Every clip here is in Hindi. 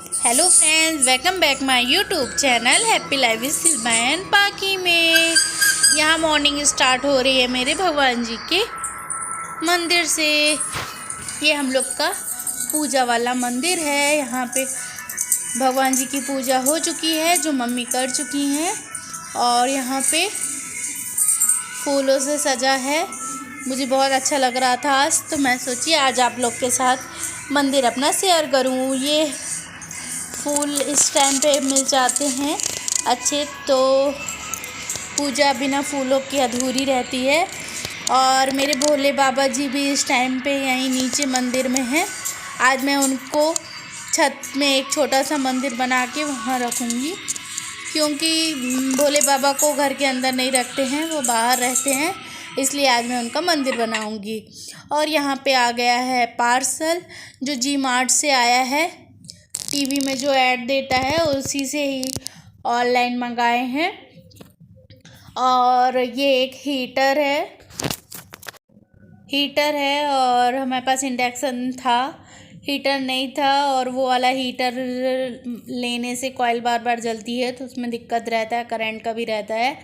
Hello friends, welcome back my YouTube channel happy life with Shilpa and पाकी में। यहाँ मॉर्निंग स्टार्ट हो रही है मेरे भगवान जी के मंदिर से। ये हम लोग का पूजा वाला मंदिर है। यहाँ पे भगवान जी की पूजा हो चुकी है जो मम्मी कर चुकी हैं, और यहाँ पे फूलों से सजा है। मुझे बहुत अच्छा लग रहा था आज, तो मैं सोची आज आप लोग के साथ मंदिर अपना शेयर करूँ। ये फूल इस टाइम पे मिल जाते हैं अच्छे, तो पूजा बिना फूलों की अधूरी रहती है। और मेरे भोले बाबा जी भी इस टाइम पे यहीं नीचे मंदिर में हैं। आज मैं उनको छत में एक छोटा सा मंदिर बना के वहाँ रखूँगी, क्योंकि भोले बाबा को घर के अंदर नहीं रखते हैं, वो बाहर रहते हैं, इसलिए आज मैं उनका मंदिर बनाऊँगी। और यहाँ पे आ गया है पार्सल जो जी मार्ट से आया है। टीवी में जो ऐड देता है उसी से ही ऑनलाइन मंगाए हैं। और ये एक हीटर है और हमारे पास इंडक्शन था, हीटर नहीं था। और वो वाला हीटर लेने से कॉइल बार बार जलती है, तो उसमें दिक्कत रहता है, करंट का भी रहता है।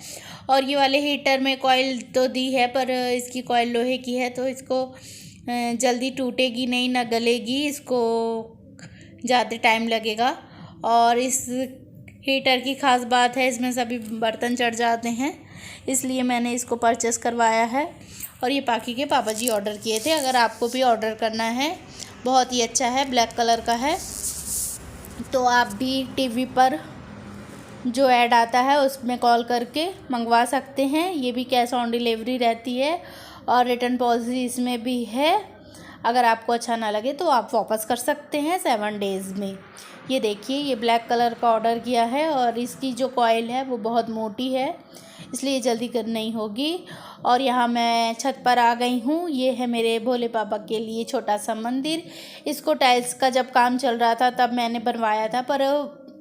और ये वाले हीटर में कॉइल तो दी है, पर इसकी कॉइल लोहे की है, तो इसको जल्दी टूटेगी नहीं, ना गलेगी, इसको ज़्यादा टाइम लगेगा। और इस हीटर की ख़ास बात है, इसमें सभी बर्तन चढ़ जाते हैं, इसलिए मैंने इसको परचेस करवाया है। और ये पाकी के पापा जी ऑर्डर किए थे। अगर आपको भी ऑर्डर करना है, बहुत ही अच्छा है, ब्लैक कलर का है, तो आप भी टीवी पर जो ऐड आता है उसमें कॉल करके मंगवा सकते हैं। ये भी कैश ऑन डिलीवरी रहती है और रिटर्न पॉलिसी इसमें भी है। अगर आपको अच्छा ना लगे तो आप वापस कर सकते हैं 7 डेज़ में। ये देखिए, ये ब्लैक कलर का ऑर्डर किया है और इसकी जो कॉइल है वो बहुत मोटी है, इसलिए जल्दी कर नहीं होगी। और यहाँ मैं छत पर आ गई हूँ। ये है मेरे भोले बाबा के लिए छोटा सा मंदिर। इसको टाइल्स का जब काम चल रहा था तब मैंने बनवाया था, पर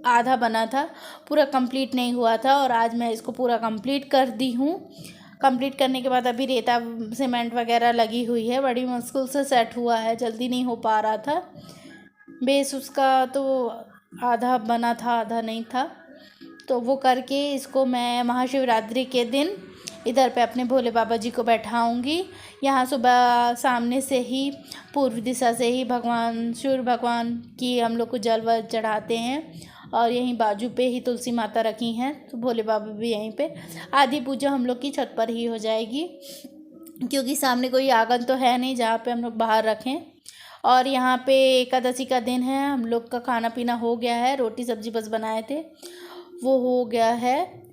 आधा बना था, पूरा कंप्लीट नहीं हुआ था। और आज मैं इसको पूरा कंप्लीट कर दी हूँ। कंप्लीट करने के बाद अभी रेता सीमेंट वगैरह लगी हुई है, बड़ी मुश्किल से सेट हुआ है, जल्दी नहीं हो पा रहा था। बेस उसका तो आधा बना था, आधा नहीं था, तो वो करके इसको मैं महाशिवरात्रि के दिन इधर पे अपने भोले बाबा जी को बैठाऊंगी। यहाँ सुबह सामने से ही, पूर्व दिशा से ही भगवान सूर्य भगवान की हम लोग को जल वर चढ़ाते हैं। और यहीं बाजू पे ही तुलसी माता रखी हैं, तो भोले बाबा भी यहीं पे। आधी पूजा हम लोग की छत पर ही हो जाएगी, क्योंकि सामने कोई आंगन तो है नहीं जहाँ पे हम लोग बाहर रखें। और यहाँ पे एकादशी का दिन है, हम लोग का खाना पीना हो गया है, रोटी सब्जी बस बनाए थे, वो हो गया है।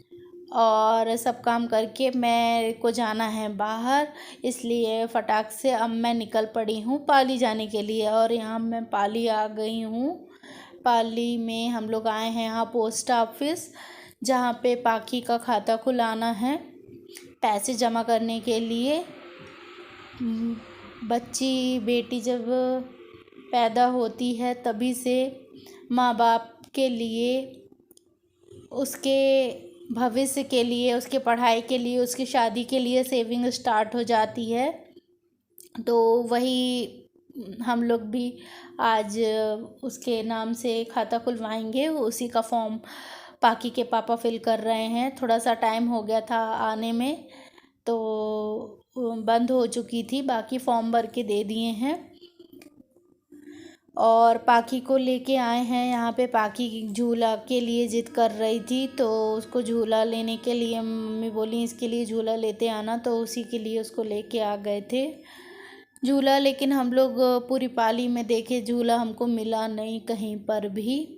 और सब काम करके मेरे को जाना है बाहर, इसलिए फटाक से अब मैं निकल पड़ी हूँ पाली जाने के लिए। और यहाँ मैं पाली आ गई हूँ। पाली में हम लोग आए हैं यहाँ पोस्ट ऑफिस, जहाँ पे पाकी का खाता खुलाना है पैसे जमा करने के लिए। बच्ची बेटी जब पैदा होती है तभी से माँ बाप के लिए, उसके भविष्य के लिए, उसके पढ़ाई के लिए, उसकी शादी के लिए सेविंग स्टार्ट हो जाती है। तो वही हम लोग भी आज उसके नाम से खाता खुलवाएंगे। उसी का फॉर्म पाकी के पापा फिल कर रहे हैं। थोड़ा सा टाइम हो गया था आने में, तो बंद हो चुकी थी, बाकी फॉर्म भर के दे दिए हैं। और पाकी को लेके आए हैं यहाँ पे। पाकी झूला के लिए ज़िद कर रही थी, तो उसको झूला लेने के लिए मम्मी बोली इसके लिए झूला लेते आना, तो उसी के लिए उसको लेके आ गए थे झूला। लेकिन हम लोग पूरी पाली में देखे, झूला हमको मिला नहीं कहीं पर भी।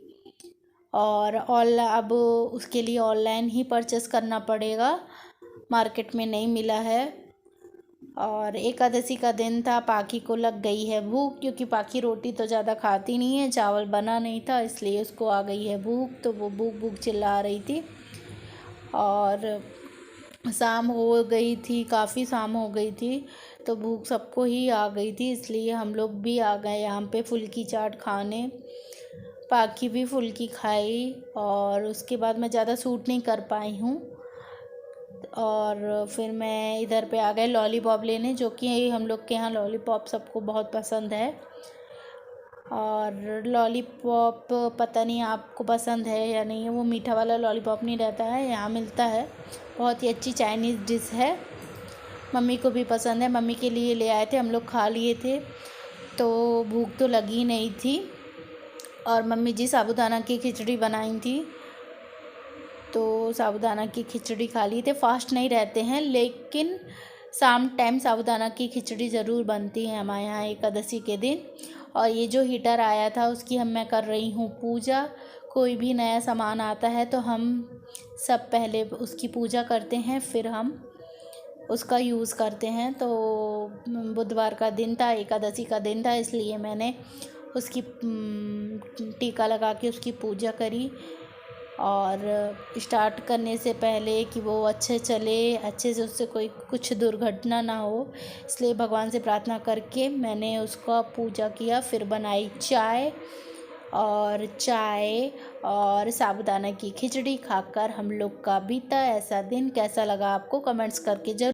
और अब उसके लिए ऑनलाइन ही परचेस करना पड़ेगा, मार्केट में नहीं मिला है। और एकादशी का दिन था, पाकी को लग गई है भूख, क्योंकि पाकी रोटी तो ज़्यादा खाती नहीं है, चावल बना नहीं था, इसलिए उसको आ गई है भूख, तो वो भूख भूख चिल्ला रही थी। और शाम हो गई थी, काफ़ी शाम हो गई थी, तो भूख सबको ही आ गई थी, इसलिए हम लोग भी आ गए यहाँ पे फुल्की चाट खाने। पाकी भी फुल्की खाई और उसके बाद मैं ज़्यादा सूट नहीं कर पाई हूँ। और फिर मैं इधर पे आ गए लॉलीपॉप लेने, जो कि हम लोग के यहाँ लॉलीपॉप सबको बहुत पसंद है। और लॉलीपॉप पता नहीं आपको पसंद है या नहीं है, वो मीठा वाला लॉलीपॉप नहीं रहता है, यहाँ मिलता है। बहुत ही अच्छी चाइनीज़ डिश है, मम्मी को भी पसंद है। मम्मी के लिए ले आए थे, हम लोग खा लिए थे, तो भूख तो लगी नहीं थी। और मम्मी जी साबूदाना की खिचड़ी बनाई थी, तो साबूदाना की खिचड़ी खा ली थे। फास्ट नहीं रहते हैं, लेकिन शाम टाइम साबूदाना की खिचड़ी ज़रूर बनती है हमारे यहाँ एकादशी के दिन। और ये जो हीटर आया था उसकी मैं कर रही हूँ पूजा। कोई भी नया सामान आता है तो हम सब पहले उसकी पूजा करते हैं, फिर हम उसका यूज़ करते हैं। तो बुधवार का दिन था, एकादशी का दिन था, इसलिए मैंने उसकी टीका लगा के उसकी पूजा करी। और स्टार्ट करने से पहले कि वो अच्छे चले, अच्छे से उससे कोई कुछ दुर्घटना ना हो, इसलिए भगवान से प्रार्थना करके मैंने उसका पूजा किया। फिर बनाई चाय और साबूदाना की खिचड़ी खाकर हम लोग का बीता ऐसा दिन। कैसा लगा आपको कमेंट्स करके जरूर